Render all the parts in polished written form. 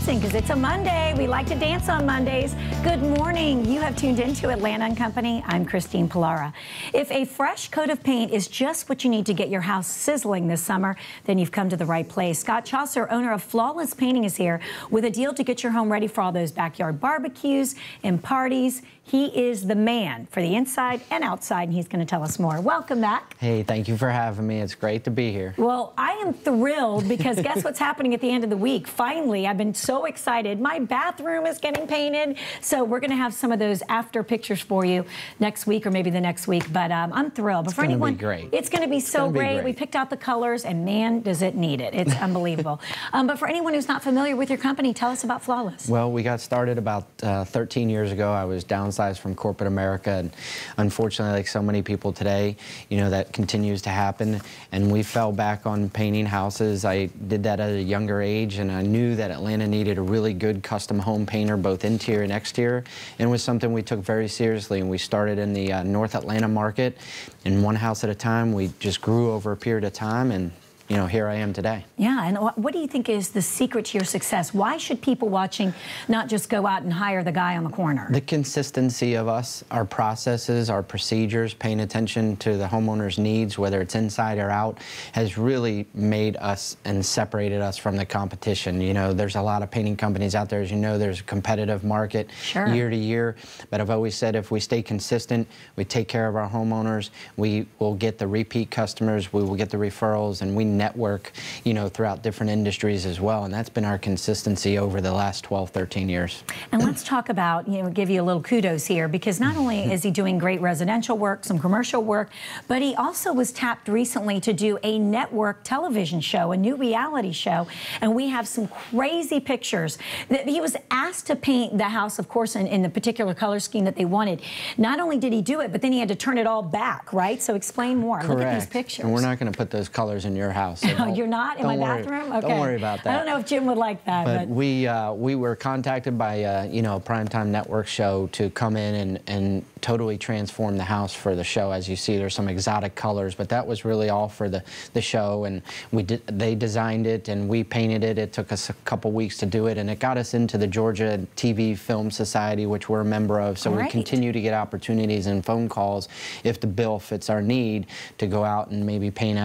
dancing because it's a Monday. We like to dance on Mondays. Good morning. You have tuned into Atlanta & Company. I'm Christine Pilara. If a fresh coat of paint is just what you need to get your house sizzling this summer, then you've come to the right place. Csaszar, owner of Flawless Painting, is here with a deal to get your home ready for all those backyard barbecues and parties. He is the man for the inside and outside, and he's going to tell us more. Welcome back. Hey, thank you for having me. It's great to be here. Well, I am thrilled because guess what's happening at the end of the week? Finally, I've been so excited. My bathroom is getting painted, so we're going to have some of those after pictures for you next week or maybe the next week. But I'm thrilled. But it's going to be great. It's going to be so great. We picked out the colors, and man, does it need it. It's unbelievable. But for anyone who's not familiar with your company, tell us about Flawless. Well, we got started about 13 years ago. I was downsized from corporate America, and unfortunately, like so many people today, you know, that continues to happen, and we fell back on painting houses. I did that at a younger age, and I knew that Atlanta needed a really good custom home painter, both interior and exterior, and it was something we took very seriously. And we started in the North Atlanta market, and one house at a time. We just grew over a period of time, and you know, here I am today. Yeah, and what do you think is the secret to your success? Why should people watching not just go out and hire the guy on the corner? The consistency of us, our processes, our procedures, paying attention to the homeowner's needs, whether it's inside or out, has really made us and separated us from the competition. You know, there's a lot of painting companies out there. As you know, there's a competitive market year to year. But I've always said if we stay consistent, we take care of our homeowners, we will get the repeat customers, we will get the referrals, and we network, you know, throughout different industries as well, and that's been our consistency over the last 12, 13 years. And let's talk about, you know, give you a little kudos here, because not only is he doing great residential work, some commercial work, but he also was tapped recently to do a network television show, a new reality show, and we have some crazy pictures. He was asked to paint the house, of course, in the particular color scheme that they wanted. Not only did he do it, but then he had to turn it all back, right? So explain more. Correct. Look at these pictures. And we're not going to put those colors in your house. So you're not in my bathroom? Okay. Don't worry about that. I don't know if Jim would like that. But we were contacted by you know, a primetime network show to come in and totally transform the house for the show. As you see, there's some exotic colors, but that was really all for the show. And they designed it and we painted it. It took us a couple weeks to do it, and it got us into the Georgia TV Film Society, which we're a member of. So we continue to get opportunities and phone calls if the bill fits our need to go out and maybe paint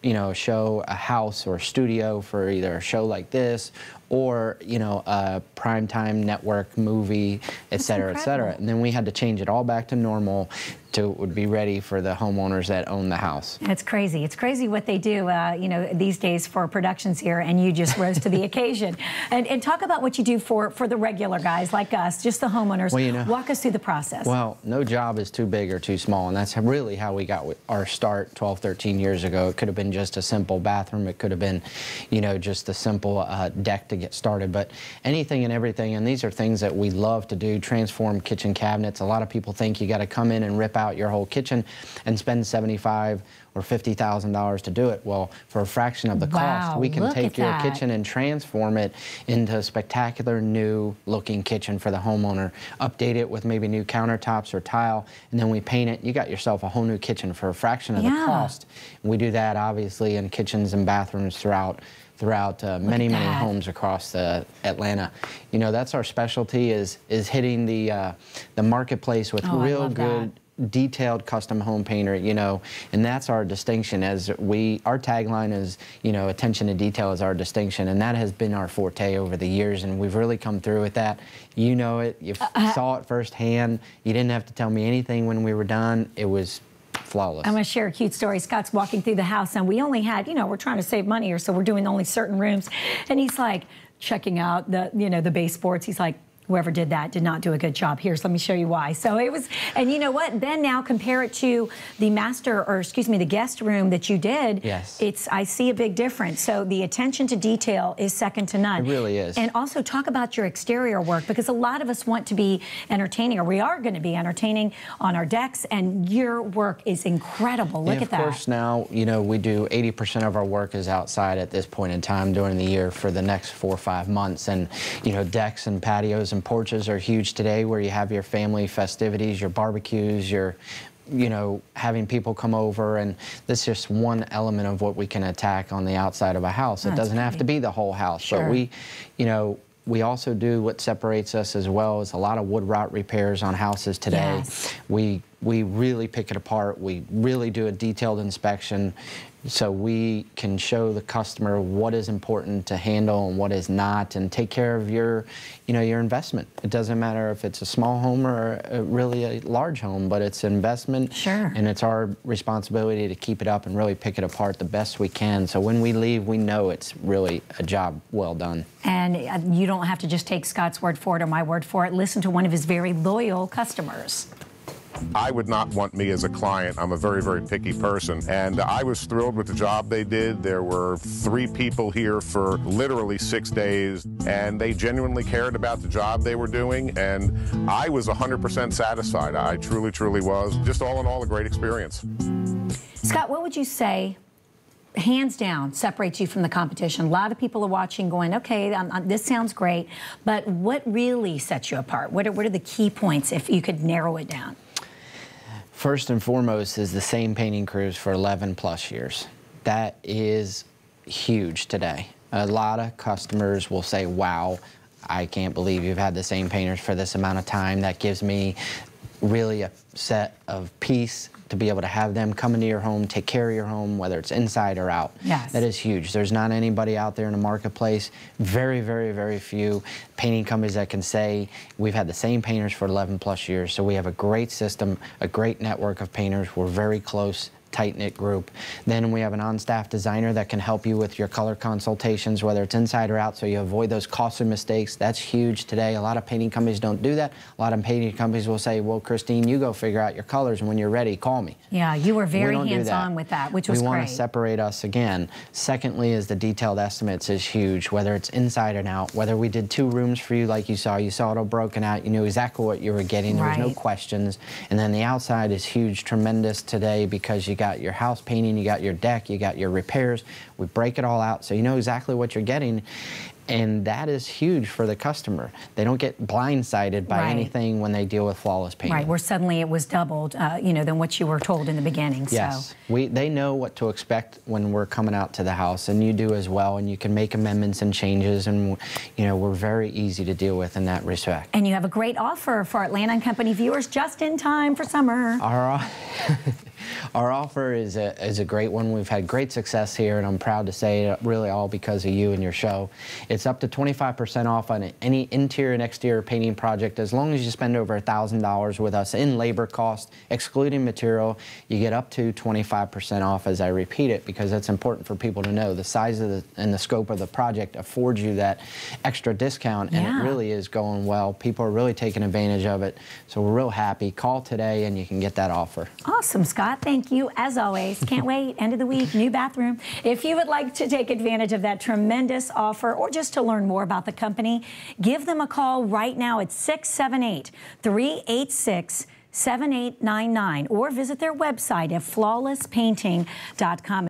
you know, a show, a house or a studio for either a show like this or, you know, a primetime network movie, et cetera, et cetera. And then we had to change it all back to normal to would be ready for the homeowners that own the house. It's crazy. It's crazy what they do, you know, these days for productions here, and you just rose to the occasion. And talk about what you do for the regular guys like us, just the homeowners. Well, you know, walk us through the process. Well, no job is too big or too small, and that's really how we got our start 12, 13 years ago. It could have been just a simple bathroom. It could have been, you know, just a simple deck to get started, but anything and everything, and these are things that we love to do, transform kitchen cabinets. A lot of people think you got to come in and rip out your whole kitchen and spend $75,000 or $50,000 to do it. Well, for a fraction of the cost, we can take your kitchen and transform it into a spectacular new looking kitchen for the homeowner, update it with maybe new countertops or tile, and then we paint it. You got yourself a whole new kitchen for a fraction of the cost. And we do that obviously in kitchens and bathrooms throughout many homes across Atlanta. You know, that's our specialty, is hitting the marketplace with real good detailed custom home painter, you know, and that's our distinction. As our tagline is, you know, attention to detail is our distinction, and that has been our forte over the years, and we've really come through with that. You know it, you saw it firsthand. You didn't have to tell me anything when we were done. It was flawless. I'm going to share a cute story. Scott's walking through the house, and we only had, you know, we're trying to save money here, so we're doing only certain rooms, and he's like checking out the, you know, the baseboards. He's like, whoever did that did not do a good job. Here's, let me show you why. So it was, and you know what? Then now compare it to the master, or excuse me, the guest room that you did. Yes. I see a big difference. So the attention to detail is second to none. It really is. And also talk about your exterior work, because a lot of us want to be entertaining, or we are going to be entertaining on our decks, and your work is incredible. Look at that. Of course, now, you know, we do 80% of our work is outside at this point in time during the year for the next 4 or 5 months. And, you know, decks and patios and porches are huge today, where you have your family festivities, your barbecues, your you know, having people come over, and that's just one element of what we can attack on the outside of a house. It doesn't have to be the whole house, but we, you know, we also do what separates us as well is a lot of wood rot repairs on houses today. Yes. We really pick it apart. We really do a detailed inspection so we can show the customer what is important to handle and what is not, and take care of your, your investment. It doesn't matter if it's a small home or really a large home, but it's an investment. Sure. And it's our responsibility to keep it up and really pick it apart the best we can. So when we leave, we know it's really a job well done. And you don't have to just take Scott's word for it or my word for it. Listen to one of his very loyal customers. I would not want me as a client. I'm a very, very picky person. And I was thrilled with the job they did. There were 3 people here for literally 6 days, and they genuinely cared about the job they were doing. And I was 100% satisfied. I truly, truly was. Just all in all, a great experience. Scott, what would you say, hands down, separates you from the competition? A lot of people are watching going, okay, this sounds great, but what really sets you apart? What are the key points if you could narrow it down? First and foremost is the same painting crews for 11 plus years. That is huge today. A lot of customers will say, wow, I can't believe you've had the same painters for this amount of time. That gives me really a set of peace to be able to have them come into your home, take care of your home, whether it's inside or out. Yes. That is huge. There's not anybody out there in the marketplace, very, very, very few painting companies that can say we've had the same painters for 11 plus years. So we have a great system, a great network of painters. We're very close, tight-knit group. Then we have an on-staff designer that can help you with your color consultations, whether it's inside or out, so you avoid those costly mistakes. That's huge today. A lot of painting companies don't do that. A lot of painting companies will say, well, Christine, you go figure out your colors, and when you're ready, call me. Yeah, you were very hands-on with that, which was great. We want to separate us again. Secondly is the detailed estimates is huge, whether it's inside and out, whether we did 2 rooms for you like you saw it all broken out, you knew exactly what you were getting, there was no questions. And then the outside is huge, tremendous today, because you got your house painting, you got your deck, you got your repairs. We break it all out so you know exactly what you're getting. And that is huge for the customer. They don't get blindsided by anything when they deal with flawless painting. Right, where suddenly it was doubled, than what you were told in the beginning. Yes, so. They know what to expect when we're coming out to the house, and you do as well, and you can make amendments and changes, and we're very easy to deal with in that respect. And you have a great offer for Atlanta & Company viewers just in time for summer. Our offer is a great one. We've had great success here, and I'm proud to say really all because of you and your show. It's up to 25% off on any interior and exterior painting project as long as you spend over $1,000 with us in labor cost, excluding material. You get up to 25% off, as I repeat it, because it's important for people to know the size of and the scope of the project affords you that extra discount, and it really is going well. People are really taking advantage of it, so we're real happy. Call today and you can get that offer. Awesome, Scott. Thank you, as always. Can't wait. End of the week, new bathroom. If you would like to take advantage of that tremendous offer or just to learn more about the company, give them a call right now at 678-386-7899 or visit their website at flawlesspainting.com.